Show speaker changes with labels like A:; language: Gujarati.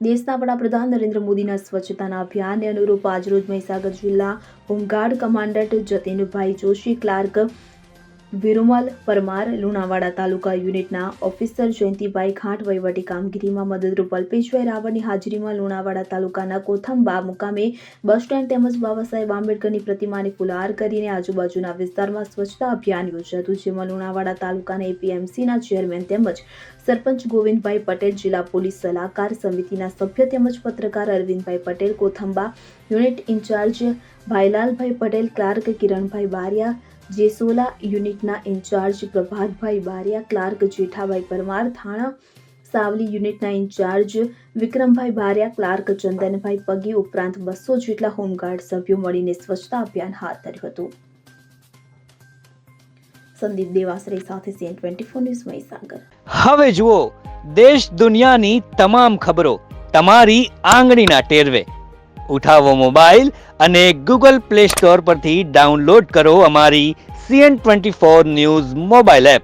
A: દેશના વડાપ્રધાન નરેન્દ્ર મોદીના સ્વચ્છતાના અભિયાનને અનુરૂપ આજરોજ મહીસાગર જિલ્લા હોમગાર્ડ કમાન્ડન્ટ જતીનભાઈ જોશી, ક્લાર્ક વિરુમલ પરમાર, લુણાવાડા તાલુકા યુનિટના ઓફિસર જયંતિભાઈ ખાંટ વહીવટી કામગીરીમાં મદદરૂપ અલ્પેશભાઈ રાવળની હાજરીમાં લુણાવાડા તાલુકાના કોથંબા મુકામે બસ સ્ટેન્ડ તેમજ બાબા સાહેબ આંબેડકરની પ્રતિમાને ફુલહાર કરીને આજુબાજુના વિસ્તારમાં સ્વચ્છતા અભિયાન યોજાયું હતું, જેમાં લુણાવાડા તાલુકાના એપીએમસીના ચેરમેન તેમજ સરપંચ ગોવિંદભાઈ પટેલ, જિલ્લા પોલીસ સલાહકાર સમિતિના સભ્ય તેમજ પત્રકાર Arvindbhai Patel, Kothamba unit incharge Bhailalbhai Patel, clerk Kiranbhai Bariya, Jesola યુનિટના ઇન્ચાર્જ પ્રભાતભાઈ બારિયા, ક્લાર્ક જેઠાભાઈ પરમાર, થાણા સાવલી યુનિટના ઇન્ચાર્જ વિક્રમભાઈ બારિયા, ક્લાર્ક ચંદનભાઈ પગી ઉપરાંત 200 જેટલા હોમગાર્ડ સભ્યો મળીને સ્વચ્છતા અભિયાન હાથ ધર્યું હતું. સંદીપ દેવાસરે સાથે CN24 ન્યૂઝ મહીસાગર.
B: હવે જુઓ દેશ દુનિયાની તમામ ખબરો તમારી આંગળીના ટેરવે. ઉઠાવો મોબાઈલ અને Google Play Store પરથી ડાઉનલોડ કરો અમારી CN24 ન્યૂઝ મોબાઈલ એપ.